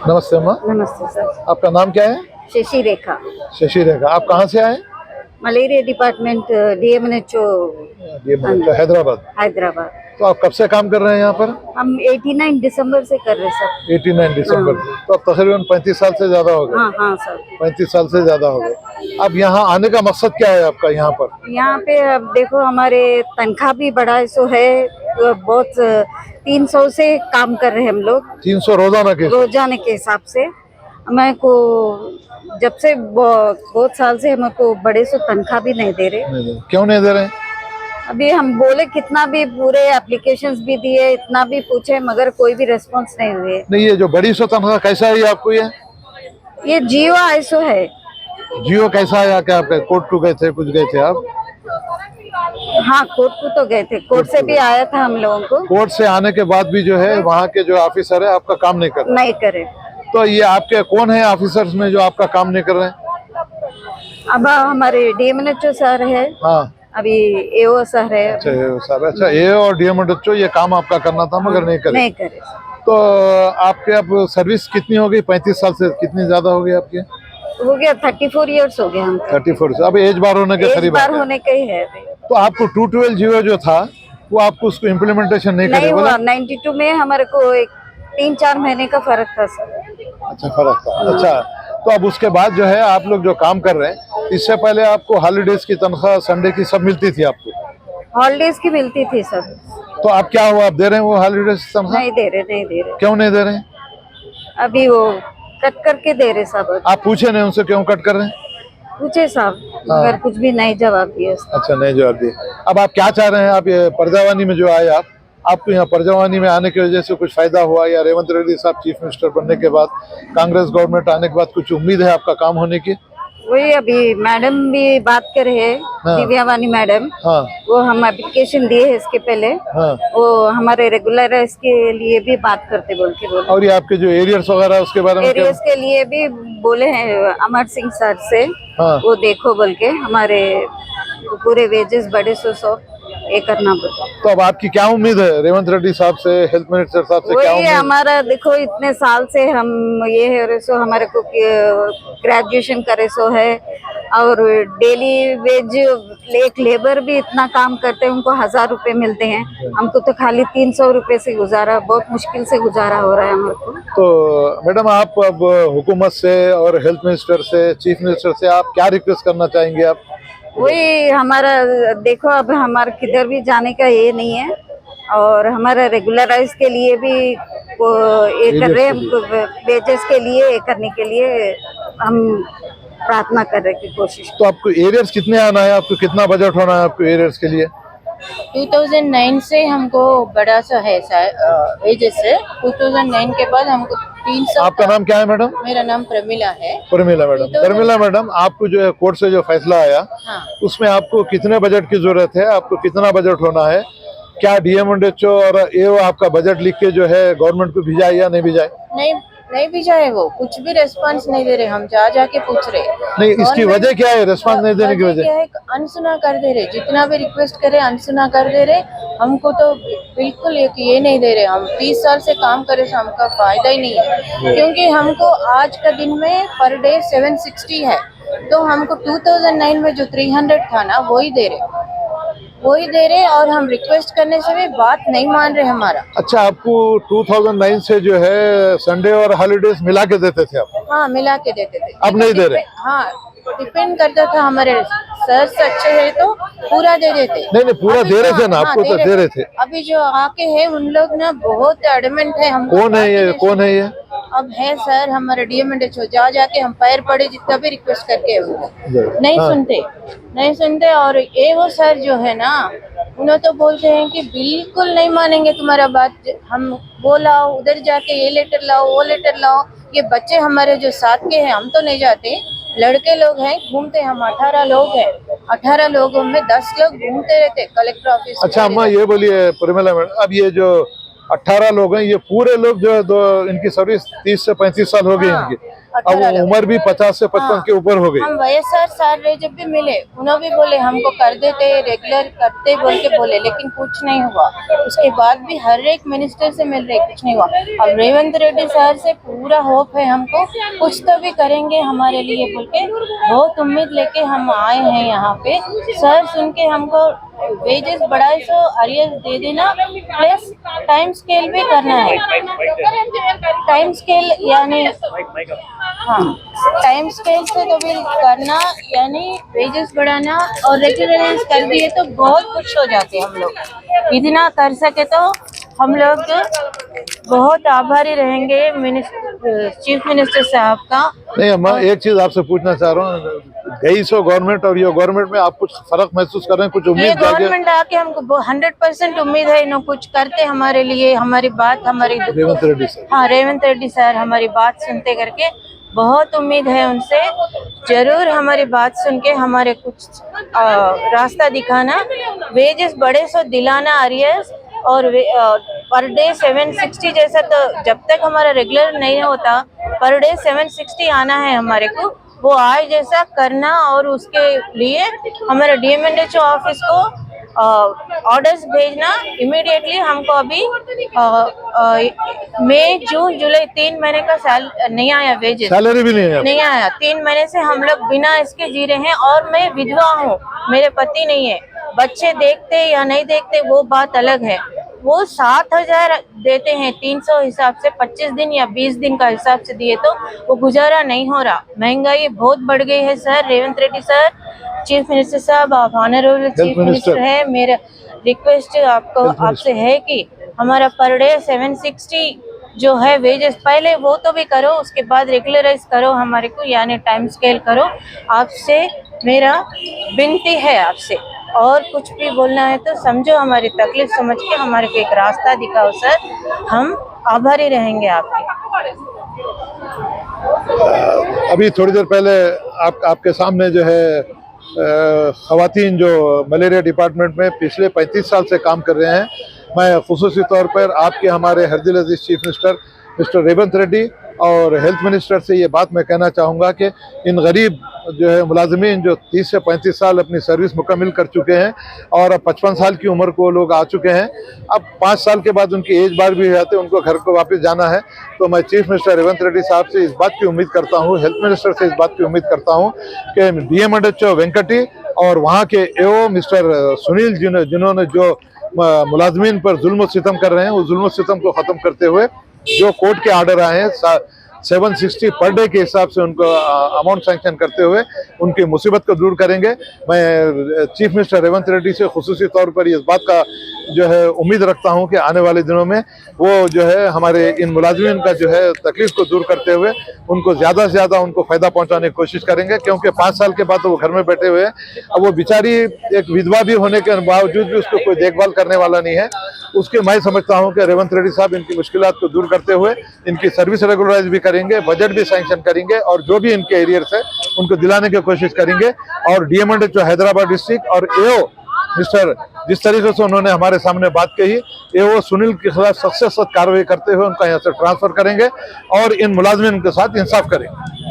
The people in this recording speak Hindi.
नमस्ते अम्मा। नमस्ते सर। आपका नाम क्या है? शशि रेखा, शशि रेखा। आप कहाँ से आए? Malaria department, DMNHO Hyderabad. Hyderabad. तो आप कब से काम कर रहे हैं यहाँ पर? हम 89 दिसंबर से कर रहे सर। 89 दिसंबर से। तो अब तकरीबन 35 साल से ज्यादा हो गए। हाँ हाँ सर। 35 साल से ज्यादा हो गए। अब यहाँ आने का मकसद क्या है आपका यहाँ पर? यहाँ पे अब देखो हमारे तनख्वाह भी बड़ा सो है, तो बहुत 300 से काम कर रहे हैं हम लोग 300 रोजाना के? रोजाने के हिसाब से। हमें को जब से बहुत साल से हमको बड़े सो तनख्वाह भी नहीं दे रहे। नहीं, क्यों नहीं दे रहे? अभी हम बोले कितना भी पूरे एप्लीकेशंस भी दिए, इतना भी पूछे, मगर कोई भी रिस्पांस नहीं हुए। नहीं, ये जो बड़ी सो तनख्वाह कैसा है ये आपको? ये जियो आईसो है। जियो कैसा है आके? आपके कोर्ट टू गए थे, कुछ गए थे आप? हाँ, कोर्ट को तो गए थे, कोर्ट से भी आया था हम लोगों को। कोर्ट से आने के बाद भी जो है वहाँ के जो ऑफिसर है आपका काम नहीं कर रहे? नहीं करे। तो ये आपके कौन है ऑफिसर्स में जो आपका काम नहीं कर रहे हैं? अब हमारे DMNHO सर है, हाँ, अभी AO सर है। अच्छा ये सर, अच्छा ये और DMNHO ये काम आपका करना था मगर नहीं करे। नहीं करे। तो आपके अब सर्विस कितनी हो गई? 35 साल से कितनी ज्यादा हो गई आपकी? हो गया 34 इयर्स हो गए हम। 34 से। अब एज बार होने के एक करीब बार है। होने का ही है। तो आपको 212 जियो जो था वो आपको उसको इम्प्लीमेंटेशन नहीं नहीं करे हुआ। बोला? 92 में हमारे को एक 3-4 महीने का फर्क था सर। अच्छा, फर्क था। अच्छा, तो अब उसके बाद जो है आप लोग जो काम कर रहे हैं, इससे पहले आपको हॉलीडेज की तनख्वाह, संडे की सब मिलती थी आपको? हॉलीडेज की मिलती थी सर। तो आप क्या हुआ, आप दे रहे हैं वो हॉलीडेज तनख्वाह? नहीं दे रहे, नहीं दे रहे। क्यों नहीं दे रहे हैं? अभी वो कट करके दे रहे सब। आप पूछे नहीं उनसे क्यों कट कर रहे हैं? पूछे साहब, मगर कुछ भी नहीं जवाब दिया। अच्छा, नहीं जवाब दिए। अब आप क्या चाह रहे हैं? आप ये प्रजावानी में जो आए आपको यहाँ प्रजावानी में आने की वजह से कुछ फायदा हुआ, या रेवंत रेड्डी साहब चीफ मिनिस्टर बनने के बाद, कांग्रेस गवर्नमेंट आने के बाद कुछ उम्मीद है आपका काम होने की? वही अभी मैडम भी बात कर रहे हैं, हाँ। दिव्या वानी मैडम। हाँ वो हम एप्लीकेशन दिए हैं इसके पहले। हाँ। वो हमारे रेगुलर है, इसके लिए भी बात करते बोल के बोले। और ये आपके जो एरियर्स वगैरह उसके बारे में एरियर्स के लिए भी बोले हैं अमर सिंह सर से। हाँ। वो देखो बोल के, हमारे पूरे वेजेस बड़े सो ये करना बोलते। तो अब आपकी क्या उम्मीद है रेवंत रेड्डी साहब से, हेल्थ मिनिस्टर साहब से? क्या वही उम्मीद? हमारा देखो इतने साल से हम ये है सो हमारे को ग्रेजुएशन करे सो है, और डेली वेज एक लेबर भी इतना काम करते हैं, उनको 1000 रुपए मिलते हैं, हमको तो खाली 300 रुपए से गुजारा, बहुत मुश्किल से गुजारा हो रहा है हमारे को। तो मैडम आप अब हुकूमत से और हेल्थ मिनिस्टर से, चीफ मिनिस्टर से आप क्या रिक्वेस्ट करना चाहेंगे आप? वही हमारा देखो, अब हमारा किधर भी जाने का ये नहीं है, और हमारा रेगुलराइज के लिए भी ये कर रहे हैं, वेजेस के लिए ये करने के लिए हम प्रार्थना कर रहे की कोशिश। तो आपको एरियर्स कितने आना है? आपको कितना बजट होना है आपको एरियर्स के लिए? 2009 से हमको बड़ा सा है वेजेस है। 2009 के बाद हमको 300। आपका नाम क्या है मैडम? मेरा नाम प्रमिला है। प्रमिला मैडम। प्रमिला मैडम, आपको जो है कोर्ट से जो फैसला आया, हाँ। उसमें आपको कितने बजट की जरूरत है? आपको कितना बजट होना है? क्या DMNHO और AO आपका बजट लिख के जो है गवर्नमेंट को भिजाए या नहीं भिजाए? नहीं भी जाए, वो कुछ भी रेस्पॉन्स नहीं दे रहे। हम जाके पूछ रहे। नहीं, इसकी वजह क्या है रेस्पॉन्स नहीं देने की वजह? क्या है, अनसुना कर दे रहे। जितना भी रिक्वेस्ट करे अनसुना कर दे रहे। हमको तो बिल्कुल ये नहीं दे रहे। हम 30 साल से काम करे तो हमका फायदा ही नहीं है, क्योंकि हमको आज का दिन में पर डे 760 है, तो हमको 2009 में जो 300 था ना, वही दे रहे, और हम रिक्वेस्ट करने से भी बात नहीं मान रहे हमारा। अच्छा, आपको 2009 से जो है संडे और हॉलीडेज मिला के देते थे आप? हाँ, मिला के देते थे। अब नहीं दे रहे? हाँ, डिपेंड करता था। हमारे सर अच्छे है तो पूरा दे देते। नहीं, पूरा दे रहे थे ना आपको? तो दे रहे थे। अभी जो आके है उन लोग ना बहुत एडमेंट है। हम कौन है ये? कौन है ये? अब है सर हमारे DMNHO। जाके हम पैर पड़े जितना भी रिक्वेस्ट करके नहीं सुनते। और वो सर जो है ना, उन्होंने तो बोलते हैं कि बिल्कुल नहीं मानेंगे तुम्हारा बात। हम वो लाओ, उधर जाके ये लेटर लाओ, वो लेटर लाओ। ये बच्चे हमारे जो साथ के हैं, हम तो नहीं जाते, लड़के लोग हैं, घूमते। हम 18 लोग हैं, 18 लोगों में 10 लोग घूमते रहते कलेक्टर ऑफिस। अच्छा अम्मा, ये बोलिए प्रमिला मैडम, अब ये जो 18 लोग हैं, ये पूरे लोग जो इनकी सर्विस 30 से 35 साल हो गई इनकी, अब उम्र भी 50 से 55 के ऊपर हो गई। हम वैएसआर सर रहे जब भी मिले, उन्होंने भी बोले हमको कर देते, रेगुलर करते बोल के बोले, लेकिन कुछ नहीं हुआ। उसके बाद भी हर एक मिनिस्टर से मिल रहे, कुछ नहीं हुआ। अब रेवंत रेड्डी सर से पूरा होप है हमको, कुछ तो भी करेंगे हमारे लिए बोल के बहुत उम्मीद लेके हम आए हैं यहाँ पे। सर सुन के हमको वेजेस बढ़ाए सो अरियर दे देना, प्लस टाइम स्केल भी करना है। टाइम स्केल यानी हाँ, टाइम स्केल से तो भी करना, यानी वेजेस बढ़ाना और रेगुलराइज कर दिए तो बहुत कुछ हो जाते हम लोग। इतना कर सके तो हम लोग बहुत आभारी रहेंगे चीफ मिनिस्टर साहब का। नहीं अम्मा, एक चीज आपसे पूछना चाह रहा हूँ, गई सो गवर्नमेंट और ये गवर्नमेंट में आप कुछ फर्क महसूस कर रहे हैं, कुछ ये उम्मीद जागे? गवर्नमेंट आके हमको 100% उम्मीद है, इन्हों कुछ करते हमारे लिए, हमारी बात हमारी रेवंत रेड्डी सर, हाँ रेवंत रेड्डी सर हमारी बात सुनते करके बहुत उम्मीद है उनसे। जरूर हमारी बात सुन के हमारे कुछ रास्ता दिखाना, वेजेस बड़े सो दिलाना अरियर्स, और पर डे 760 जैसा, तो जब तक हमारा रेगुलर नहीं होता पर डे 760 आना है हमारे को, वो आज जैसा करना। और उसके लिए हमारे DMNHO ऑफिस को ऑर्डर्स भेजना इमीडिएटली। हमको अभी मई जून जुलाई 3 महीने का नहीं आया, वेजेस सैलरी भी नहीं आया। 3 महीने से हम लोग बिना इसके जी रहे हैं। और मैं विधवा हूँ, मेरे पति नहीं है। बच्चे देखते या नहीं देखते वो बात अलग है। वो 7,000 देते हैं 300 हिसाब से, 25 दिन या 20 दिन का हिसाब से दिए तो वो गुजारा नहीं हो रहा। महंगाई बहुत बढ़ गई है sir. Revanth Reddy sir, chief minister साहब, आप ऑनरेबल चीफ मिनिस्टर है, मेरा रिक्वेस्ट आपसे है कि हमारा पर डे 760 जो है वेजेस पहले वो तो भी करो, उसके बाद रेगुलराइज करो हमारे को, यानी टाइम स्केल करो। आपसे मेरा विनती है आपसे, और कुछ भी बोलना है तो समझो, हमारी तकलीफ समझ के हमारे को एक रास्ता दिखाओ सर, हम आभारी रहेंगे आपके। अभी थोड़ी देर पहले आपके सामने जो है खवातीन जो मलेरिया डिपार्टमेंट में पिछले 35 साल से काम कर रहे हैं, मैं खुसूसी तौर पर आपके हमारे हरदिल अजीज chief minister mister Revanth Reddy और हेल्थ मिनिस्टर से ये बात मैं कहना चाहूँगा कि इन गरीब जो है मुलाजमीन जो 30 से 35 साल अपनी सर्विस मुकम्मल कर चुके हैं और अब 55 साल की उम्र को लोग आ चुके हैं, अब 5 साल के बाद उनकी एज बार भी हो जाती है, उनको घर को वापस जाना है। तो मैं चीफ मिनिस्टर रेवंत रेड्डी साहब से इस बात की उम्मीद करता हूँ, हेल्थ मिनिस्टर से इस बात की उम्मीद करता हूँ कि DMNHO वेंकटी और वहाँ के AO मिस्टर सुनील जिन्होंने जो मुलाजमीन पर जुल्म सितम कर रहे हैं, उस जुल्म सितम को ख़त्म करते हुए जो कोर्ट के आर्डर आए हैं 760 पर डे के हिसाब से उनको अमाउंट सैंक्शन करते हुए उनकी मुसीबत को दूर करेंगे। मैं चीफ मिनिस्टर रेवंत रेड्डी से खुसूसी तौर पर इस बात का जो है उम्मीद रखता हूं कि आने वाले दिनों में वो जो है हमारे इन मुलाजमीन का जो है तकलीफ को दूर करते हुए उनको ज़्यादा से ज़्यादा उनको फ़ायदा पहुंचाने की कोशिश करेंगे, क्योंकि 5 साल के बाद तो वो घर में बैठे हुए हैं। अब वो बेचारी एक विधवा भी होने के बावजूद भी उसको कोई देखभाल करने वाला नहीं है। उसके मैं समझता हूं कि रेवंत रेड्डी साहब इनकी मुश्किलात को दूर करते हुए इनकी सर्विस रेगुलराइज भी करेंगे, बजट भी सैंक्शन करेंगे और जो भी इनके एरियर्स है उनको दिलाने की कोशिश करेंगे। और DMNHO हैदराबाद डिस्ट्रिक्ट और AO मिस्टर जिस तरीके से उन्होंने हमारे सामने बात कही, AO सुनील के खिलाफ सख्त से सख्त कार्रवाई करते हुए उनका यहाँ से ट्रांसफर करेंगे और इन मुलाजमीन के साथ इंसाफ करेंगे।